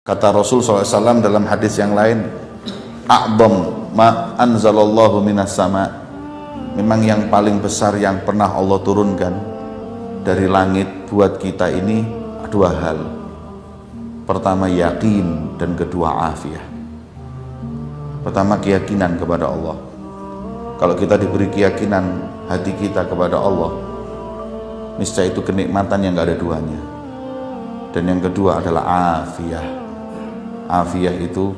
Kata Rasul SAW dalam hadis yang lain, a'dham ma anzalallahu minas sama, memang yang paling besar yang pernah Allah turunkan dari langit buat kita ini dua hal. Pertama yakin, dan kedua afiyah. Pertama keyakinan kepada Allah. Kalau kita diberi keyakinan hati kita kepada Allah, niscaya itu kenikmatan yang gak ada duanya. Dan yang kedua adalah afiyah. Afiyah itu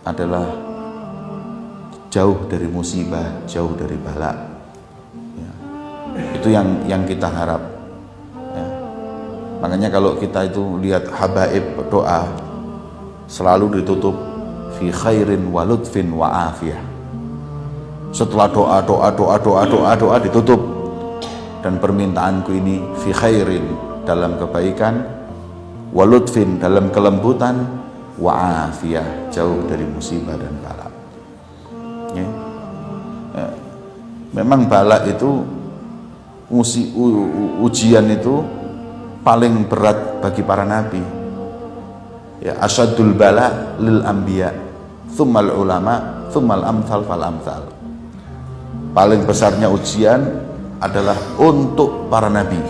adalah jauh dari musibah, jauh dari bala. Ya. Itu yang kita harap. Ya. Makanya kalau kita itu lihat habaib doa, selalu ditutup fi khairin wa lutfin wa afiyah. Setelah doa ditutup, dan permintaanku ini fi khairin, dalam kebaikan, wa lutfin, dalam kelembutan, wa afiyah, jauh dari musibah dan bala. Ya. Ya. Memang bala itu, ujian itu paling berat bagi para nabi. Ya, asyadul bala lil anbiya, thummal ulama, thummal amthal fal amthal. Paling besarnya ujian adalah untuk para nabi.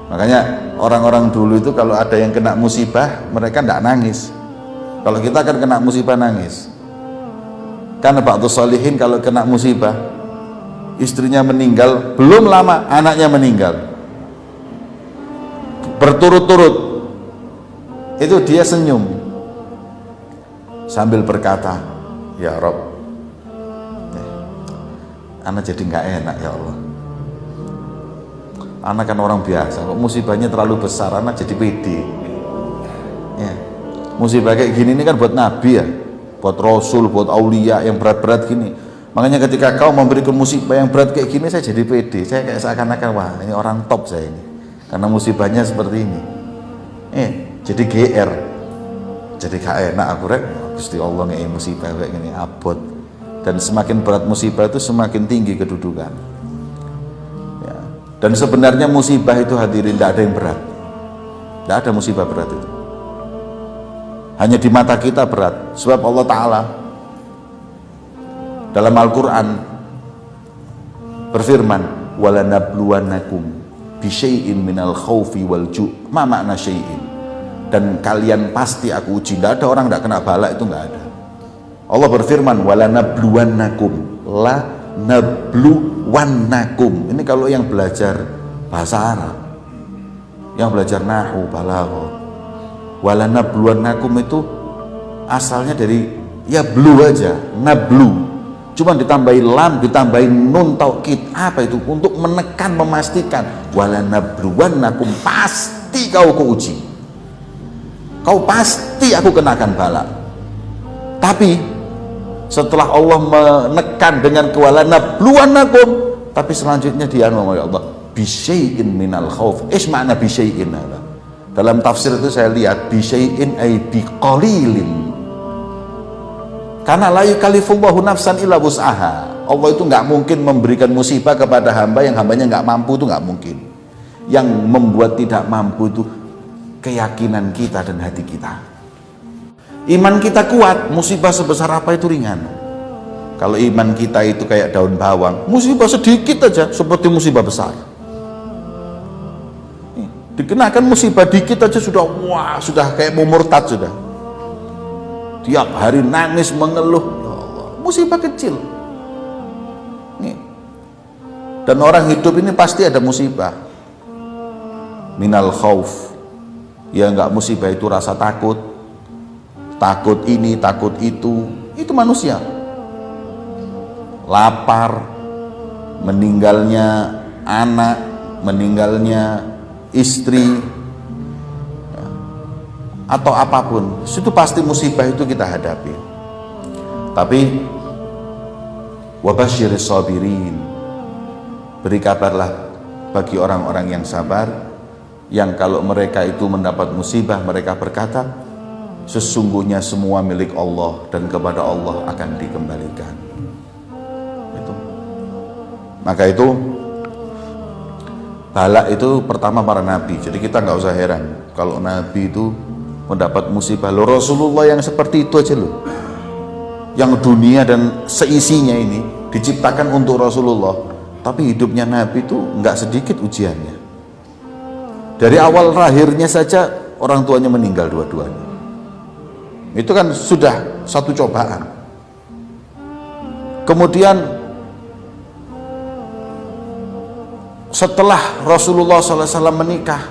Makanya orang-orang dulu itu kalau ada yang kena musibah, mereka tidak nangis. Kalau kita kan kena musibah nangis. Karena ba'dus shalihin kalau kena musibah, istrinya meninggal, belum lama anaknya meninggal, berturut-turut, itu dia senyum sambil berkata, ya Rob, anak jadi nggak enak ya Allah. Anak kan orang biasa, kok musibahnya terlalu besar, anak jadi pede. Ya. Musibah kayak gini ini kan buat nabi ya, buat rasul, buat aulia yang berat-berat gini. Makanya ketika kau memberikan musibah yang berat kayak gini, saya jadi pede. Saya kayak seakan-akan, wah ini orang top saya ini, karena musibahnya seperti ini. Jadi GR, jadi gak enak aku rek. Gusti Allah ngei musibah kayak gini, abot. Dan semakin berat musibah itu semakin tinggi kedudukan. Ya. Dan sebenarnya musibah itu hadirin tidak ada yang berat, tidak ada musibah berat itu. Hanya di mata kita berat, sebab Allah Ta'ala dalam Al-Quran berfirman, walanabluwannakum bisyai'in minal khawfi wal ju'. Ma makna syai'in? Dan kalian pasti aku uji. Tidak ada orang tidak kena bala, itu nggak ada. Allah berfirman walanabluwannakum, la nabluwannakum. Ini kalau yang belajar bahasa Arab, yang belajar nahwu, balaghah. Walanabluwannakum itu asalnya dari ya blu aja, nablu, cuma ditambahin lam, ditambahin nun taukid. Apa itu? Untuk menekan, memastikan. Walanabluwannakum, pasti kau kuuji, kau pasti aku kenakan bala. Tapi setelah Allah menekan dengan walanabluwannakum, tapi selanjutnya dia oleh Allah bisyai'in minal khauf. Makna bisyai'in apa? Dalam tafsir itu saya lihat bisyai'in ay biqalilin. Karena la yukallifullahu nafsan illa wus'aha. Allah itu nggak mungkin memberikan musibah kepada hamba yang hambanya nggak mampu, itu nggak mungkin. Yang membuat tidak mampu itu keyakinan kita dan hati kita. Iman kita kuat, musibah sebesar apa itu ringan. Kalau iman kita itu kayak daun bawang, musibah sedikit aja seperti musibah besar. Dikenakan musibah dikit aja sudah, wah, sudah kayak mau murtad sudah. Tiap hari nangis mengeluh, ya Allah, musibah kecil. Nih. Dan orang hidup ini pasti ada musibah. Minal khauf, ya enggak, musibah itu rasa takut, takut ini, takut itu manusia. Lapar, meninggalnya anak, meninggalnya istri, ya, atau apapun, itu pasti musibah itu kita hadapi. Tapi wabasyiris sabirin, beri kabarlah bagi orang-orang yang sabar, yang kalau mereka itu mendapat musibah, mereka berkata, sesungguhnya semua milik Allah dan kepada Allah akan dikembalikan. Itu. Maka itu bala itu pertama para nabi. Jadi kita nggak usah heran kalau nabi itu mendapat musibah. Loh, Rasulullah yang seperti itu aja loh, yang dunia dan seisinya ini diciptakan untuk Rasulullah, tapi hidupnya Nabi itu nggak sedikit ujiannya. Dari awal lahirnya saja orang tuanya meninggal dua-duanya. Itu kan sudah satu cobaan. Kemudian setelah Rasulullah SAW menikah,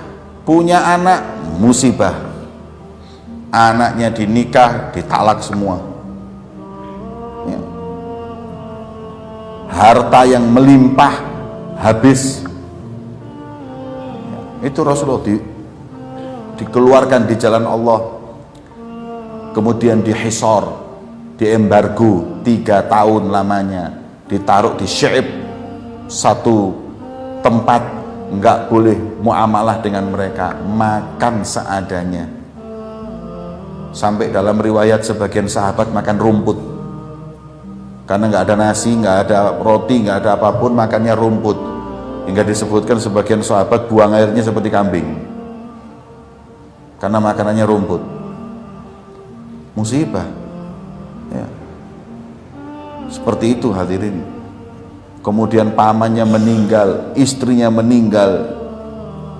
punya anak, musibah. Anaknya dinikah, ditalak semua. Ya. Harta yang melimpah, habis. Ya. Itu Rasulullah dikeluarkan di jalan Allah. Kemudian dihisor, diembargo 3 tahun lamanya, ditaruh di Syi'ib, satu tempat, nggak boleh muamalah dengan mereka, makan seadanya. Sampai dalam riwayat sebagian sahabat makan rumput, karena nggak ada nasi, nggak ada roti, nggak ada apapun, makannya rumput. Hingga disebutkan sebagian sahabat buang airnya seperti kambing, karena makanannya rumput. Musibah, ya. Seperti itu hadirin. Kemudian pamannya meninggal, istrinya meninggal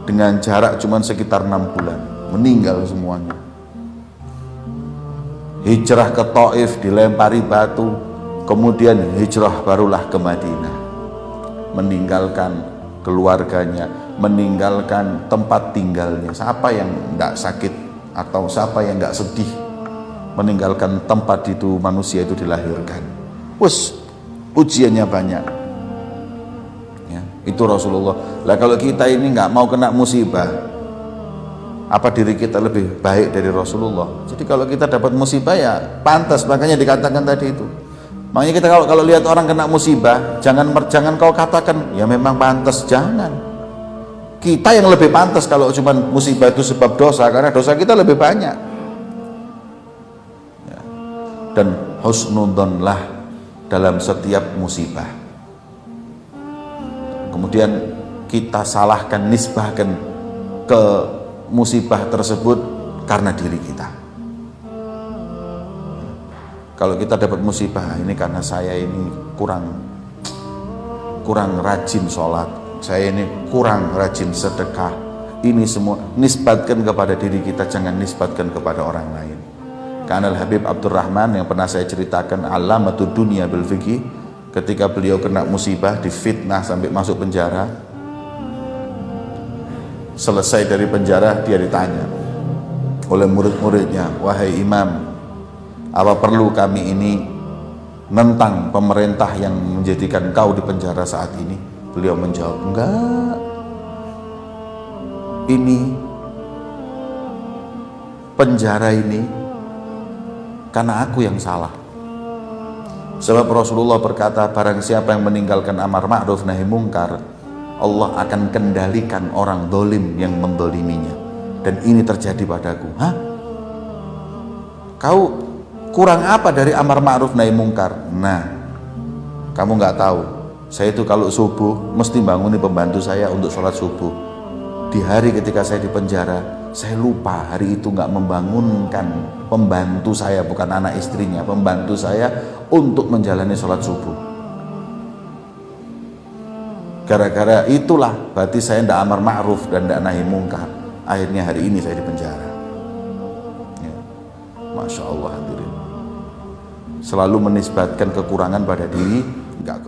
dengan jarak cuma sekitar 6 bulan, meninggal semuanya. Hijrah ke Taif, dilempari batu, kemudian hijrah barulah ke Madinah, meninggalkan keluarganya, meninggalkan tempat tinggalnya. Siapa yang tidak sakit atau siapa yang nggak sedih meninggalkan tempat itu manusia itu dilahirkan? Ujiannya banyak. Ya, itu Rasulullah. Lah kalau kita ini nggak mau kena musibah, apa diri kita lebih baik dari Rasulullah? Jadi kalau kita dapat musibah ya pantas, makanya dikatakan tadi itu. Makanya kita kalau lihat orang kena musibah, jangan kau katakan ya memang pantas, jangan. Kita yang lebih pantas kalau cuma musibah itu sebab dosa, karena dosa kita lebih banyak. Ya. Dan husnudzonlah dalam setiap musibah. Kemudian kita salahkan, nisbahkan ke musibah tersebut karena diri kita. Kalau kita dapat musibah, ini karena saya ini kurang rajin sholat, saya ini kurang rajin sedekah, ini semua nisbatkan kepada diri kita, jangan nisbatkan kepada orang lain. Karena Habib Abdurrahman yang pernah saya ceritakan, alamatud dunia bil fiqih, ketika beliau kena musibah, difitnah sampai masuk penjara, selesai dari penjara dia ditanya oleh murid-muridnya, wahai imam, apa perlu kami ini nentang pemerintah yang menjadikan kau di penjara saat ini? Beliau menjawab, enggak, ini penjara ini karena aku yang salah. Sebab Rasulullah berkata, barang siapa yang meninggalkan amar ma'ruf nahi mungkar, Allah akan kendalikan orang dolim yang mendoliminya. Dan ini terjadi padaku. Hah? Kau kurang apa dari amar ma'ruf nahi mungkar? Nah, kamu nggak tahu, saya itu kalau subuh mesti banguni pembantu saya untuk sholat subuh. Di hari ketika saya di penjara, saya lupa hari itu nggak membangunkan pembantu saya, bukan anak istrinya, pembantu saya untuk menjalani sholat subuh. Gara-gara itulah berarti saya tidak amar ma'ruf dan tidak nahi mungkar, akhirnya hari ini saya di penjara. Ya. Masya Allah hadirin, selalu menisbatkan kekurangan pada diri, enggak